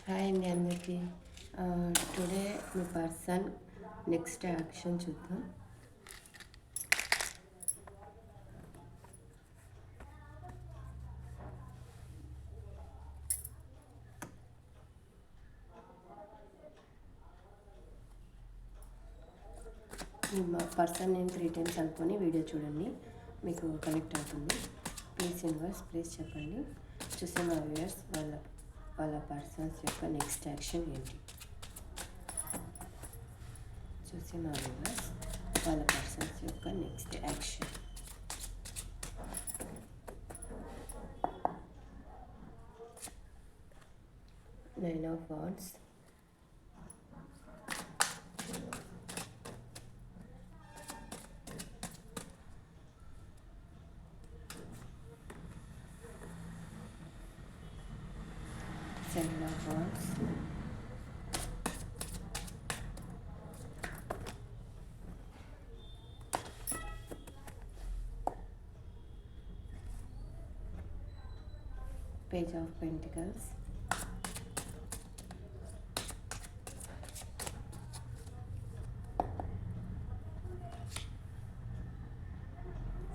Hi అండి అందరికీ. Today మీ person next action చూద్దాం. మీ పర్సన్ నేమ్ 3 టైమ్స్ అనుకొని వీడియో చూడండి, మీకు కనెక్ట్ అవుతుంది. ప్లీజ్ యూనివర్స్ ప్లీజ్ చెప్పండి, చూసే మా వ్యూయర్స్ వాళ్ళ పర్సన్స్ యొక్క నెక్స్ట్ యాక్షన్ ఏంటి. చూసే మా వ్యూయర్స్ వాళ్ళ పర్సన్స్ యొక్క next action. Nine of wands, seven of wands, page of pentacles,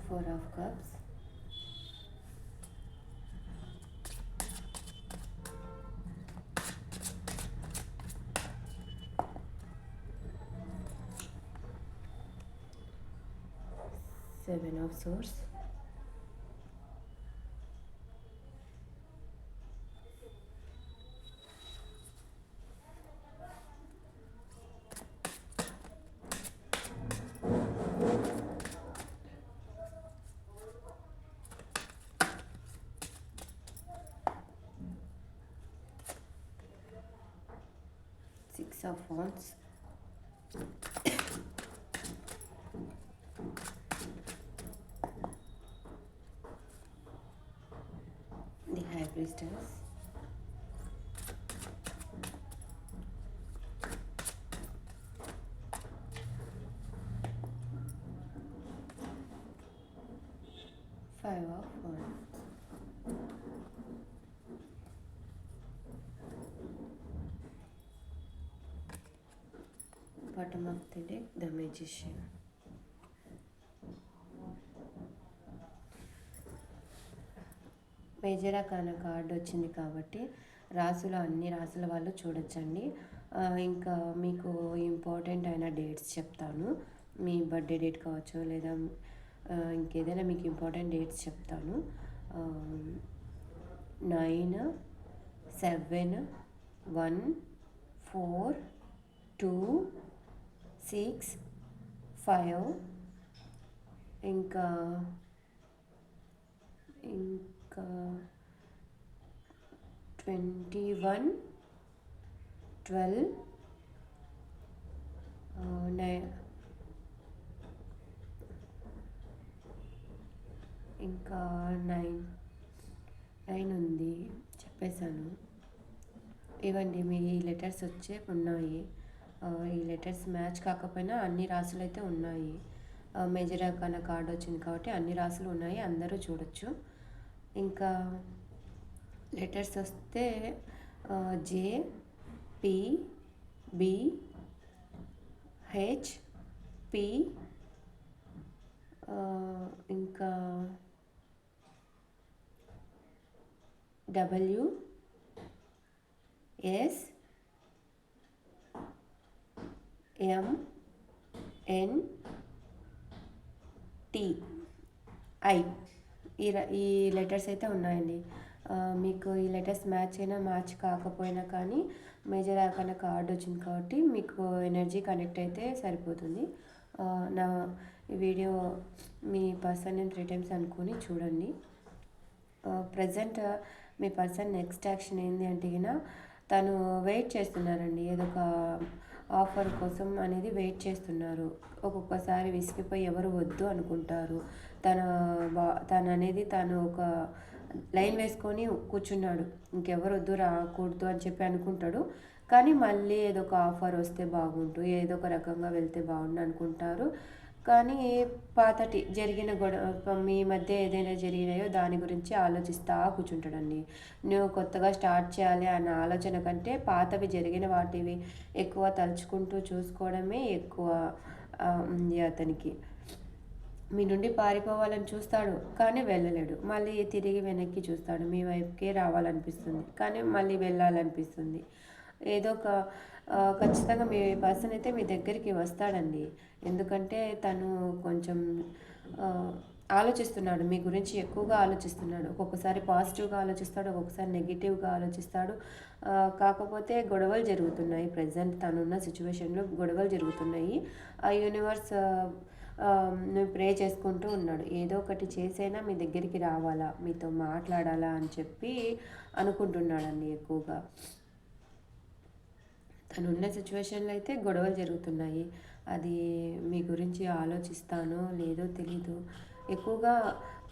four of cups, seven of swords, six of wands, the high priestess, five of wands. Bottom of the deck, the Magician. Major arcana card వచ్చింది కాబట్టి అన్ని రాసుల వాళ్ళు చూడొచ్చండి. ఇంకా మీకు important అయిన dates చెప్తాను. మీ బర్త్డే డేట్ కావచ్చు, లేదా ఇంకేదైనా మీకు ఇంపార్టెంట్ డేట్స్ చెప్తాను. 9, 7, 1, 4, 2, 6, 5, ఇంకా 21, 12, 9, ఇంకా 9 ఉంది చెప్పేశాను. ఇవ్వండి మీ లెటర్స్ వచ్చే ఉన్నాయి. ఈ లెటర్స్ మ్యాచ్ కాకపోయినా అన్ని రాసులు అయితే ఉన్నాయి. మేజర్ అకాన కార్డ్ వచ్చింది కాబట్టి అన్ని రాసులు ఉన్నాయి, అందరూ చూడొచ్చు. ఇంకా లెటర్స్ వస్తే J, P, B, H, P, ఇంకా W, S, M, N, T, I ఈ లెటర్స్ అయితే ఉన్నాయండి. మీకు ఈ లెటర్స్ మ్యాచ్ అయినా మ్యాచ్ కాకపోయినా కానీ మేజర్ అకాన కార్డ్ వచ్చింది కాబట్టి మీకు ఎనర్జీ కనెక్ట్ అయితే సరిపోతుంది. నా ఈ వీడియో మీ పర్సన్ నేను 3 టైమ్స్ అనుకొని చూడండి. ప్రజెంట్ మీ పర్సన్ నెక్స్ట్ యాక్షన్ ఏంటి అంటే తను వెయిట్ చేస్తున్నారండి. ఏదో ఒక ఆఫర్ కోసం అనేది వెయిట్ చేస్తున్నారు. ఒక్కొక్కసారి విసిగిపోయి ఎవరు వద్దు అనుకుంటారు. తను అనేది తను ఒక లైన్ వేసుకొని కూర్చున్నాడు, ఇంకెవరు వద్దు రాకూడదు అని చెప్పి అనుకుంటాడు. కానీ మళ్ళీ ఏదో ఒక ఆఫర్ వస్తే బాగుంటు, ఏదో ఒక రకంగా వెళ్తే బాగుండు అనుకుంటారు. కానీ పాతటి జరిగిన గొడవ మీ మధ్య ఏదైనా జరిగినాయో దాని గురించి ఆలోచిస్తా కూర్చుంటాడండి. నువ్వు కొత్తగా స్టార్ట్ చేయాలి అన్న ఆలోచన కంటే పాతవి జరిగిన వాటివి ఎక్కువ తలుచుకుంటూ చూసుకోవడమే ఎక్కువ ఉంది అతనికి. మీ నుండి పారిపోవాలని చూస్తాడు కానీ వెళ్ళలేడు. మళ్ళీ తిరిగి వెనక్కి చూస్తాడు. మీ వైపుకే రావాలనిపిస్తుంది కానీ మళ్ళీ వెళ్ళాలనిపిస్తుంది. ఏదో ఒక ఖచ్చితంగా మీ పర్సన్ అయితే మీ దగ్గరికి వస్తాడండి. ఎందుకంటే తను కొంచెం ఆలోచిస్తున్నాడు. మీ గురించి ఎక్కువగా ఆలోచిస్తున్నాడు. ఒక్కొక్కసారి పాజిటివ్‌గా ఆలోచిస్తాడు. ఒక్కొక్కసారి నెగెటివ్‌గా ఆలోచిస్తాడు. కాకపోతే గొడవలు జరుగుతున్నాయి. ప్రెజెంట్ తనున్న సిట్యుయేషన్‌లో గొడవలు జరుగుతున్నాయి. ఆ యూనివర్స్ నువ్వు ప్రే చేసుకుంటూ ఉన్నాడు. ఏదో ఒకటి చేసైనా మీ దగ్గరికి రావాలా, మీతో మాట్లాడాలా అని చెప్పి అనుకుంటున్నాడండి ఎక్కువగా. తనున్న సిచ్యువేషన్లో అయితే గొడవలు జరుగుతున్నాయి. అది మీ గురించి ఆలోచిస్తానో లేదో తెలీదు. ఎక్కువగా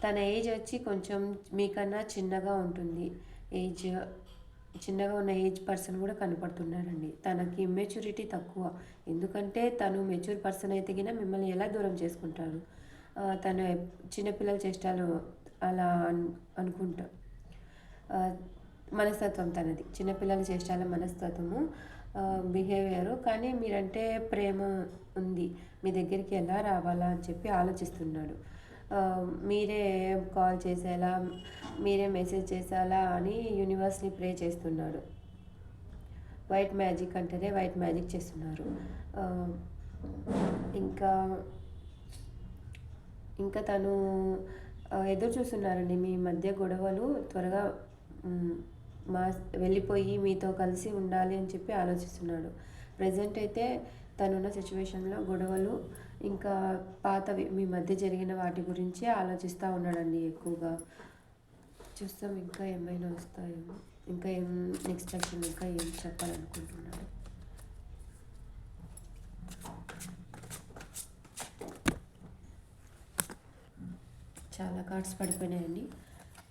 తన ఏజ్ వచ్చి కొంచెం మీకన్నా చిన్నగా ఉంటుంది. ఏజ్ చిన్నగా ఉన్న ఏజ్ పర్సన్ కూడా కనపడుతున్నాడండి. తనకి ఇమ్మెచ్యూరిటీ తక్కువ. ఎందుకంటే తను మెచ్యూర్ పర్సన్ అయితే గిన మిమ్మల్ని ఎలా దూరం చేసుకుంటారు. తను చిన్నపిల్లల చేష్టాలు అలా అనుకుంటా. మనస్తత్వం తనది. చిన్నపిల్లల చేష్టాల మనస్తత్వము, బిహేవియరు. కానీ మీరంటే ప్రేమ ఉంది. మీ దగ్గరికి ఎలా రావాలా అని చెప్పి ఆలోచిస్తున్నాడు. మీరే కాల్ చేసేలా, మీరే మెసేజ్ చేసేలా అని యూనివర్స్‌ని ప్రే చేస్తున్నాడు. వైట్ మ్యాజిక్ అంటేనే వైట్ మ్యాజిక్ చేస్తున్నారు. ఇంకా ఇంకా తను ఎదురు చూస్తున్నారండి. మీ మధ్య గొడవలు త్వరగా వెళ్ళిపోయి మీతో కలిసి ఉండాలి అని చెప్పి ఆలోచిస్తున్నాడు. ప్రెజెంట్ అయితే తనున్న సిచ్యువేషన్‌లో గొడవలు ఇంకా పాతవి మీ మధ్య జరిగిన వాటి గురించే ఆలోచిస్తూ ఉన్నాడండి ఎక్కువగా. చూస్తాం ఇంకా ఏమైనా వస్తాయేమో. ఇంకా ఏం నెక్స్ట్ సెక్షన్ ఇంకా ఏం చెప్పాలనుకుంటున్నాడు. చాలా కార్డ్స్ పడిపోయినాయండి.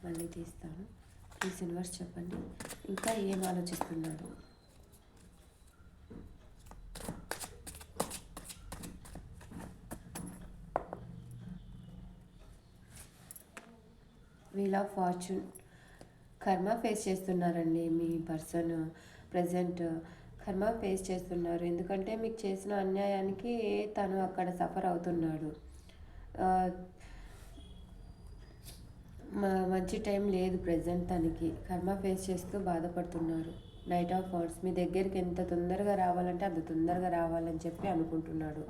మళ్ళీ తీస్తాను. ప్లీజ్ యూనివర్స్ చెప్పండి ఇంకా ఏం ఆలోచిస్తున్నాడు. Wheel of fortune. కర్మ ఫేస్ చేస్తున్నారండి మీ పర్సన్. ప్రజెంట్ కర్మ ఫేస్ చేస్తున్నారు. ఎందుకంటే మీకు చేసిన అన్యాయానికి తను అక్కడ సఫర్ అవుతున్నాడు. మంచి టైం లేదు ప్రజెంట్ తనకి. కర్మ ఫేస్ చేస్తూ బాధపడుతున్నారు. Knight of wands. మీ దగ్గరికి ఎంత తొందరగా రావాలంటే అంత తొందరగా రావాలని చెప్పి అనుకుంటున్నాడు.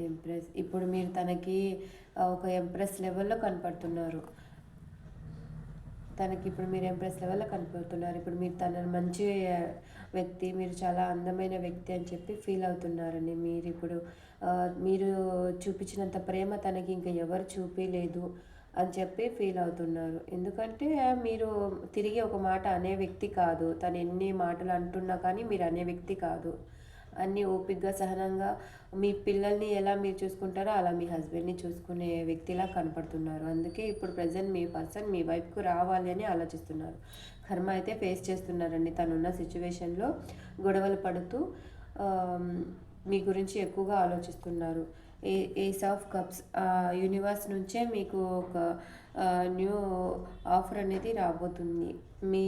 ఎంప్రెస్. ఇప్పుడు మీరు తనకి ఒక ఎంప్రెస్ లెవెల్లో కనపడుతున్నారు. తనకి ఇప్పుడు మీరు ఎంప్రెస్ లెవెల్లో కనపడుతున్నారు. ఇప్పుడు మీరు తన మంచి వ్యక్తి, మీరు చాలా అందమైన వ్యక్తి అని చెప్పి ఫీల్ అవుతున్నారండి. మీరు ఇప్పుడు మీరు చూపించినంత ప్రేమ తనకి ఇంకా ఎవరు చూపించలేదు అని చెప్పి ఫీల్ అవుతున్నారు. ఎందుకంటే మీరు తిరిగి ఒక మాట అనే వ్యక్తి కాదు. తను ఎన్ని మాటలు అంటున్నా కానీ మీరు అనే వ్యక్తి కాదు. అన్నీ ఓపికగా సహనంగా మీ పిల్లల్ని ఎలా మీరు చూసుకుంటారో అలా మీ హస్బెండ్ని చూసుకునే వ్యక్తిలా కనపడుతున్నారు. అందుకే ఇప్పుడు ప్రజెంట్ మీ పర్సన్ మీ వైపుకు రావాలి అని ఆలోచిస్తున్నారు. కర్మ అయితే ఫేస్ చేస్తున్నారండి. తనున్న సిచ్యువేషన్లో గొడవలు పడుతూ మీ గురించి ఎక్కువగా ఆలోచిస్తున్నారు. Ace of cups. యూనివర్స్ నుంచే మీకు ఒక న్యూ ఆఫర్ అనేది రాబోతుంది. మీ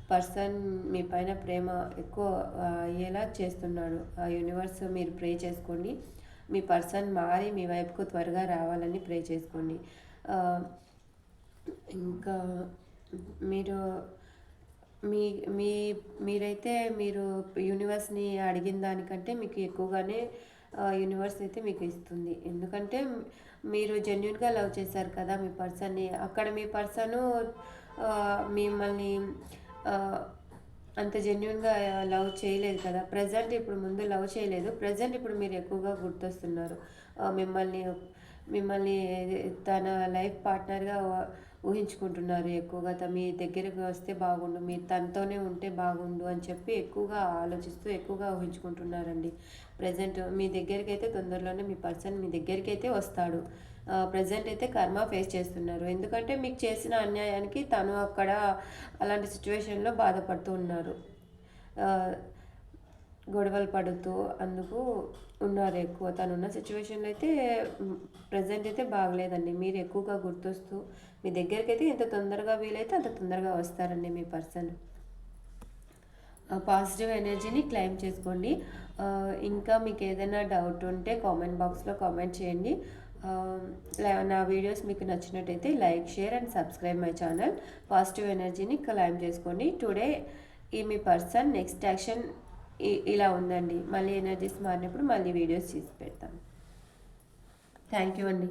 పర్సన్ మీ పైన ప్రేమ ఎక్కువ అయ్యేలా చేస్తున్నాడు. ఆ యూనివర్స్ మీరు ప్రే చేసుకోండి. మీ పర్సన్ మారి మీ వైపుకు త్వరగా రావాలని ప్రే చేసుకోండి. ఇంకా మీరు మీ మీ మీరైతే మీరు యూనివర్స్ని అడిగిన దానికంటే మీకు ఎక్కువగానే యూనివర్స్ అయితే మీకు ఇస్తుంది. ఎందుకంటే మీరు జెన్యూన్గా లవ్ చేశారు కదా మీ పర్సన్ని. అక్కడ మీ పర్సను మిమ్మల్ని అంత జెన్యూన్గా లవ్ చేయలేదు కదా. ప్రజెంట్ ఇప్పుడు ముందు లవ్ చేయలేదు. ప్రజెంట్ ఇప్పుడు మీరు ఎక్కువగా గుర్తొస్తున్నారు. మిమ్మల్ని మిమ్మల్ని తన లైఫ్ పార్ట్నర్గా ఊహించుకుంటున్నారు ఎక్కువగా. మీ దగ్గరికి వస్తే బాగుండు, మీరు తనతోనే ఉంటే బాగుండు అని చెప్పి ఎక్కువగా ఆలోచిస్తూ ఎక్కువగా ఊహించుకుంటున్నారండి. ప్రజెంట్ మీ దగ్గరికి అయితే తొందరలోనే మీ పర్సన్ మీ దగ్గరికి అయితే వస్తాడు. ప్రజెంట్ అయితే కర్మ ఫేస్ చేస్తున్నారు. ఎందుకంటే మీకు చేసిన అన్యాయానికి తను అక్కడ అలాంటి సిచ్యువేషన్లో బాధపడుతూ ఉన్నారు. గొడవలు పడుతూ అందుకు ఉన్నారు ఎక్కువ. తనున్న సిచ్యువేషన్లో అయితే ప్రజెంట్ అయితే బాగలేదండి. మీరు ఎక్కువగా గుర్తొస్తూ మీ దగ్గరికైతే ఎంత తొందరగా వీలైతే అంత తొందరగా వస్తారండి మీ పర్సన్. పాజిటివ్ ఎనర్జీని క్లెయిమ్ చేసుకోండి. ఇంకా మీకు ఏదైనా డౌట్ ఉంటే కామెంట్ బాక్స్లో కామెంట్ చేయండి. నా వీడియోస్ మీకు నచ్చినట్టయితే like, share and subscribe my channel. Positive ఎనర్జీని క్లెయిమ్ చేసుకోండి. టుడే ఈ మీ పర్సన్ నెక్స్ట్ యాక్షన్ ఇలా ఉందండి. మళ్ళీ ఎనర్జీస్ మారినప్పుడు మళ్ళీ వీడియోస్ చేసి పెడతాను. థ్యాంక్ యూ అండి.